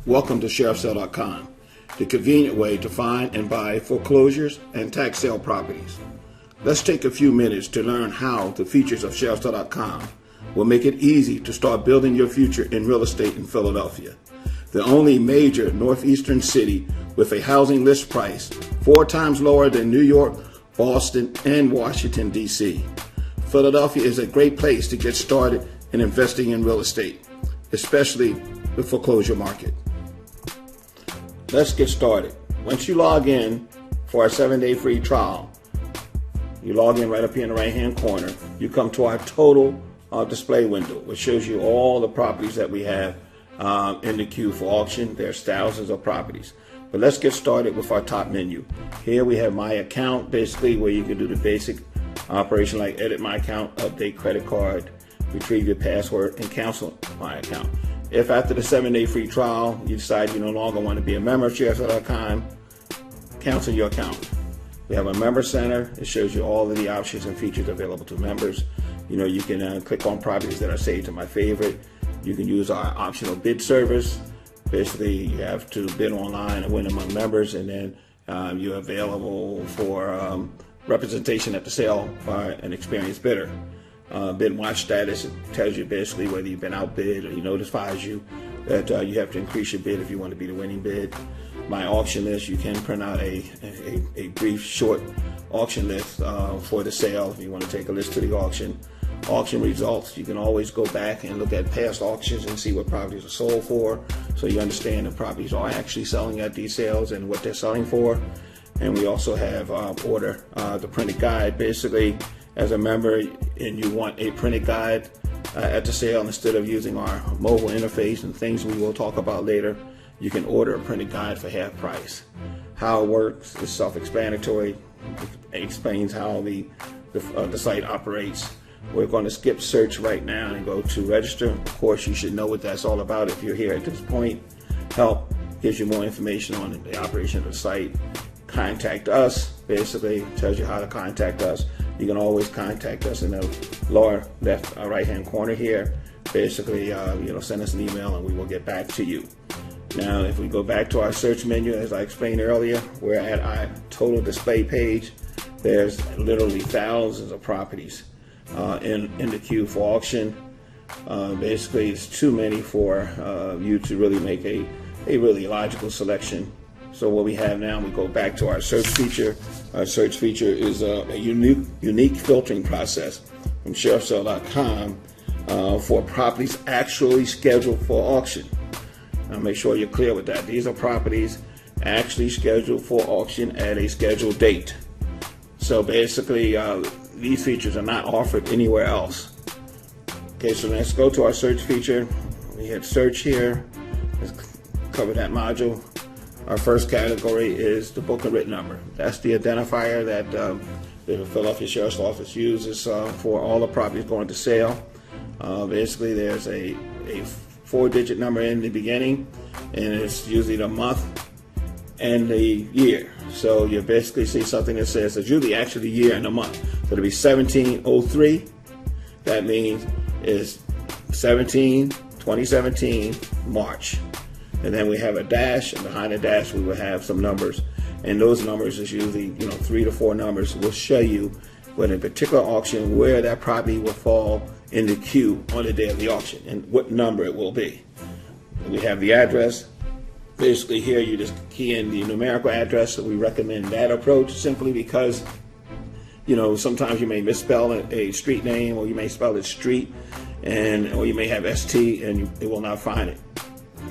Welcome to SheriffSale.com, the convenient way to find and buy foreclosures and tax sale properties. Let's take a few minutes to learn how the features of SheriffSale.com will make it easy to start building your future in real estate in Philadelphia, the only major northeastern city with a housing list price 4 times lower than New York, Boston, and Washington, D.C. Philadelphia is a great place to get started in investing in real estate, especially the foreclosure market. Let's get started. Once you log in for our 7-day free trial, you log in right up here in the right-hand corner. You come to our total display window, which shows you all the properties that we have in the queue for auction. There's thousands of properties. But let's get started with our top menu. Here we have My Account, basically where you can do the basic operation like edit my account, update credit card, retrieve your password, and cancel my account. If after the 7-day free trial you decide you no longer want to be a member of SheriffSale.com, cancel your account. We have a member center. It shows you all of the options and features available to members. You can click on properties that are saved to my favorite. You can use our optional bid service. Basically, you have to bid online and win among members, and then you're available for representation at the sale by an experienced bidder. Bid watch status, it tells you basically whether you've been outbid, or it notifies you that you have to increase your bid if you want to be the winning bid. My auction list, you can print out a brief, short auction list for the sale if you want to take a list to the auction. Auction results, you can always go back and look at past auctions and see what properties are sold for, so you understand the properties are actually selling at these sales and what they're selling for. And we also have order the printed guide. Basically, as a member and you want a printed guide at the sale instead of using our mobile interface and things we will talk about later, you can order a printed guide for half price. How it works is self-explanatory. It explains how the site operates. We're going to skip search right now and go to register. Of course, you should know what that's all about if you're here at this point. Help gives you more information on the operation of the site. Contact us basically tells you how to contact us. You can always contact us in the lower left right-hand corner here. Basically, send us an email and we will get back to you. Now, if we go back to our search menu, as I explained earlier, we're at our total display page. There's literally thousands of properties in the queue for auction. Basically, it's too many for you to really make a really logical selection. So what we have now, we go back to our search feature. Our search feature is a unique filtering process from SheriffSale.com for properties actually scheduled for auction. Now make sure you're clear with that. These are properties actually scheduled for auction at a scheduled date. So basically, these features are not offered anywhere else. Okay, so let's go to our search feature. We hit search here. Let's cover that module. Our first category is the book and written number. That's the identifier that the Philadelphia Sheriff's Office uses for all the properties going to sale. Basically, there's a 4-digit number in the beginning, and it's usually the month and the year. So you basically see something that says it's usually actually the year and the month. So it'll be 1703. That means it's 2017, March. And then we have a dash, and behind the dash we will have some numbers. And those numbers is usually 3 to 4 numbers. Will show you with a particular auction where that property will fall in the queue on the day of the auction and what number it will be. And we have the address. Basically here you just key in the numerical address. So we recommend that approach simply because sometimes you may misspell a street name, or you may spell it street, or you may have ST and it will not find it.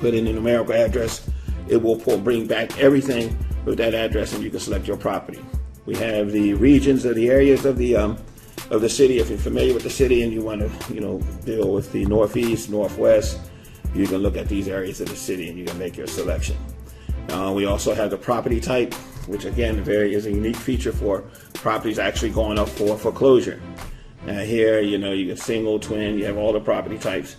Put in the numerical address, it will bring back everything with that address, and you can select your property. We have the regions or the areas of the city. If you're familiar with the city and you want to deal with the northeast, northwest, you can look at these areas of the city and you can make your selection. We also have the property type, which again is a unique feature for properties actually going up for foreclosure. Now here, you can single, twin, you have all the property types.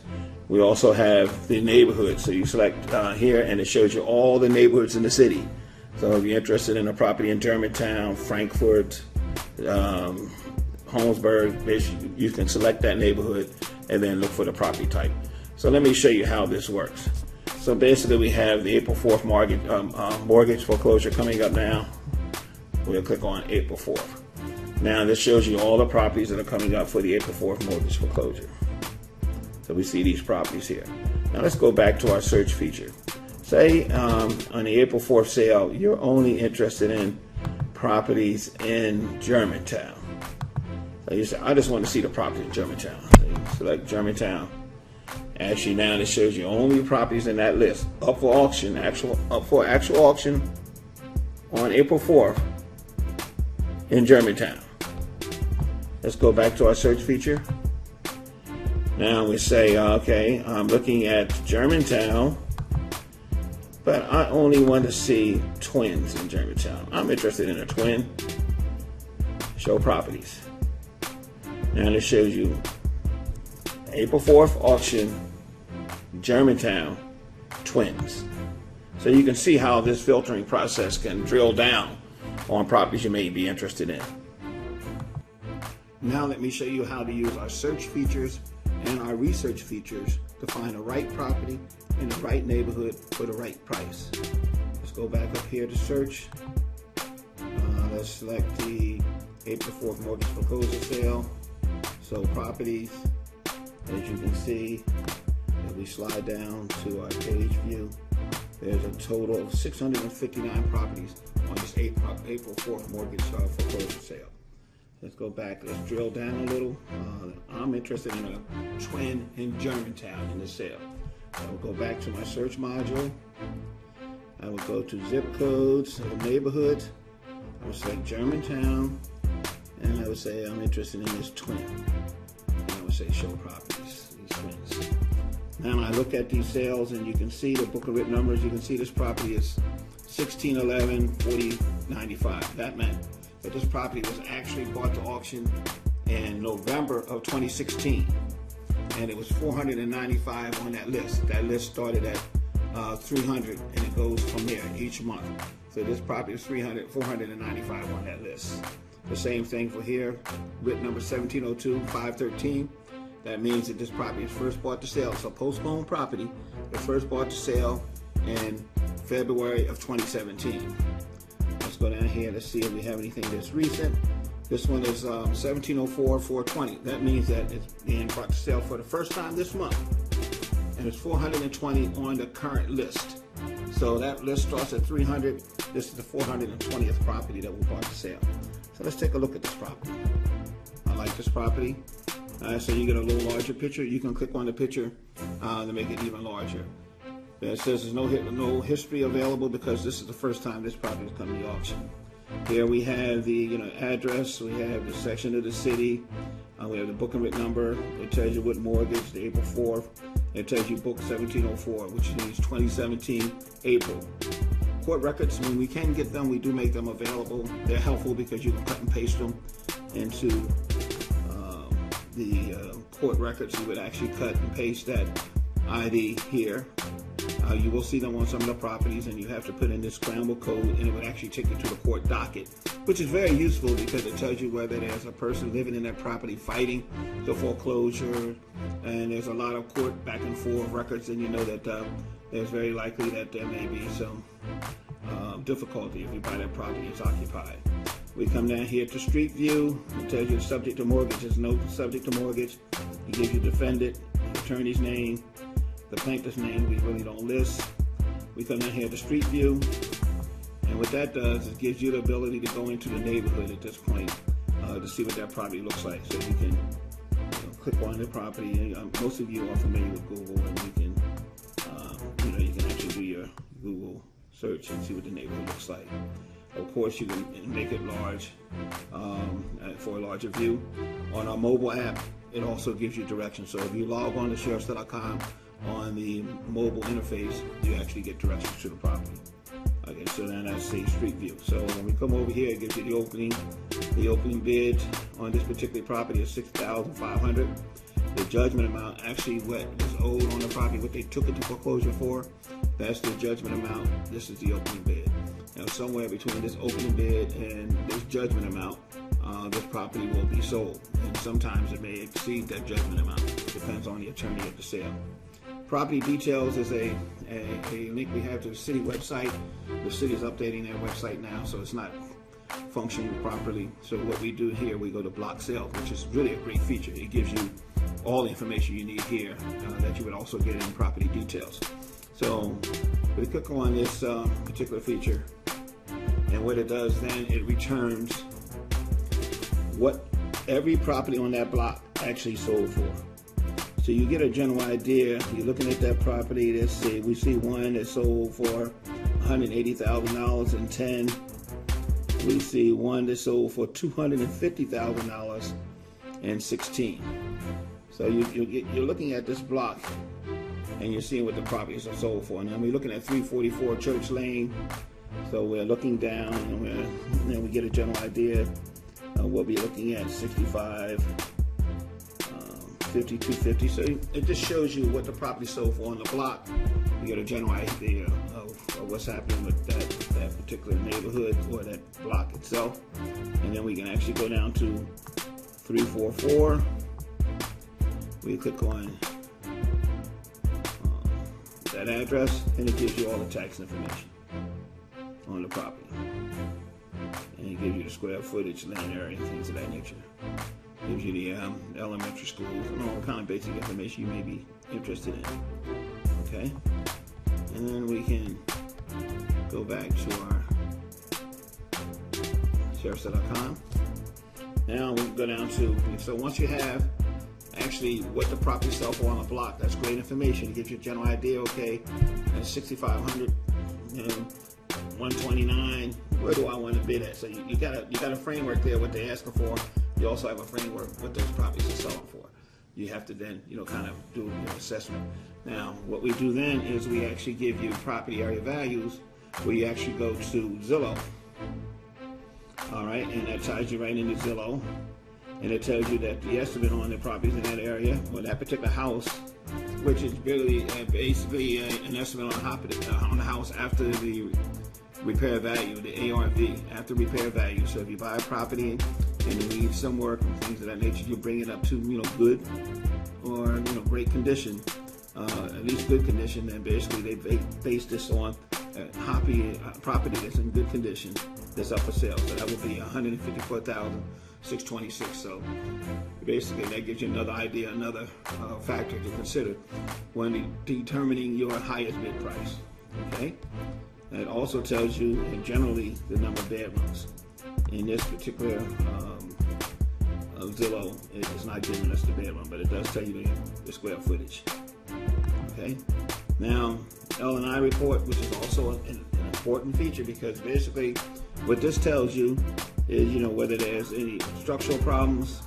We also have the neighborhood. So you select here and it shows you all the neighborhoods in the city. So if you're interested in a property in Germantown, Frankfurt, Holmesburg, you can select that neighborhood and then look for the property type. So let me show you how this works. So So basically we have the April 4th mortgage foreclosure coming up now. We'll click on April 4th. Now this shows you all the properties that are coming up for the April 4th mortgage foreclosure. So we see these properties here. Now let's go back to our search feature. Say on the April 4th sale, you're only interested in properties in Germantown. So you say, I just want to see the property in Germantown. So you select Germantown. Actually now it shows you only properties in that list up for auction, up for actual auction on April 4th in Germantown. Let's go back to our search feature. Now we say, okay, I'm looking at Germantown, but I only want to see twins in Germantown. I'm interested in a twin. Show properties. Now it shows you April 4th auction, Germantown, twins. So you can see how this filtering process can drill down on properties you may be interested in. Now let me show you how to use our search features and our research features to find the right property in the right neighborhood for the right price. Let's go back up here to search. Let's select the April 4th mortgage foreclosure sale. So properties, as you can see, if we slide down to our page view, there's a total of 659 properties on this April 4th mortgage foreclosure sale. Let's go back, let's drill down a little. I'm interested in a twin in Germantown in the sale. I will go back to my search module. I will go to zip codes and neighborhoods. I will select Germantown, and I would say I'm interested in this twin. And I would say show properties, these twins. Now I look at these sales and you can see the book of written numbers. You can see this property is 1611 4095. That meant that this property was actually brought to auction in November of 2016, and it was 495 on that list. That list started at 300, and it goes from there each month. So this property is 495 on that list. The same thing for here, written number 1702-513. That means that this property is first bought to sale. So postponed property was first bought to sale in February of 2017. Let's go down here. Let's see if we have anything that's recent. This one is 1704-420. That means that it's being brought to sale for the first time this month. And it's 420 on the current list. So that list starts at 300. This is the 420th property that we brought to sale. So let's take a look at this property. I like this property. So you get a little larger picture. You can click on the picture to make it even larger. It says there's no history available because this is the first time this property is coming to auction. Here we have the address, we have the section of the city, we have the book and written number. It tells you what mortgage, the April 4th. It tells you book 1704, which means 2017 April. Court records, when we can get them, we do make them available. They're helpful because you can cut and paste them into the court records. You would actually cut and paste that ID here. You will see them on some of the properties, and you have to put in this scramble code, and it would actually take you to the court docket, which is very useful because it tells you whether there's a person living in that property fighting the foreclosure, and there's a lot of court back and forth records, and you know that there's very likely that there may be some difficulty if you buy that property is occupied. We come down here to Street View. It tells you the subject to mortgage. There's no subject to mortgage. It gives you defendant, attorney's name, the plaintiff's name we really don't list. We come down here to Street View, and what that does is gives you the ability to go into the neighborhood at this point to see what that property looks like. So you can click on the property. Most of you are familiar with Google, and you can you can actually do your Google search and see what the neighborhood looks like. Of course, you can make it large for a larger view. On our mobile app, it also gives you directions. So if you log on to sheriffs.com on the mobile interface, you actually get directions to the property. Okay, so then I say Street View. So when we come over here, it gives you the opening bid on this particular property is $6,500. The judgment amount, actually what is owed on the property, what they took it to foreclosure for, that's the judgment amount. This is the opening bid. Now somewhere between this opening bid and this judgment amount, this property will be sold. And sometimes it may exceed that judgment amount. It depends on the attorney of the sale. Property details is a link we have to the city website. The city is updating their website now, so it's not functioning properly. So what we do here, we go to block sale, which is really a great feature. It gives you all the information you need here that you would also get in property details. So we click on this particular feature, and what it does then, it returns what every property on that block actually sold for. So you get a general idea. You're looking at that property. Let's see, we see one that sold for $180,000 in 10. We see one that sold for $250,000 in 16. So you're looking at this block, and you're seeing what the properties are sold for. Now we're looking at 344 Church Lane. So we're looking down, and then we get a general idea of what we're looking at: 65, 50, 250. So it just shows you what the property sold for on the block. You get a general idea of what's happening with that particular neighborhood or that block itself. And then we can actually go down to 344. We click on that address, and it gives you all the tax information on the property. And it gives you the square footage, land area, and things of that nature. It gives you the elementary schools and all kind of basic information you may be interested in. Okay? And then we can go back to our sheriffstar.com. Now we can go down to, so once you have actually what the property sell for on a block, that's great information. It gives you a general idea. Okay, that's 6,500, 129. Where do I want to bid at? So you got a framework there, what they're asking for. You also have a framework what those properties are selling for. You have to then kind of do your assessment. Now what we do then is we actually give you property area values, where you actually go to Zillow. All right, and that ties you right into Zillow. And it tells you that the estimate on the properties in that area, or that particular house, which is really basically an estimate on the house after the repair value, the ARV, after repair value. So if you buy a property and you need some work and things of that nature, you bring it up to good or great condition, at least good condition. And basically they base this on a property that's in good condition that's up for sale. So that would be $154,626. So basically that gives you another idea, another factor to consider when determining your highest bid price. Okay, and it also tells you generally the number of bedrooms. In this particular Zillow, it's not giving us the bedroom, but it does tell you the square footage. Okay, now L&I report, which is also an important feature, because basically what this tells you is whether there's any structural problems,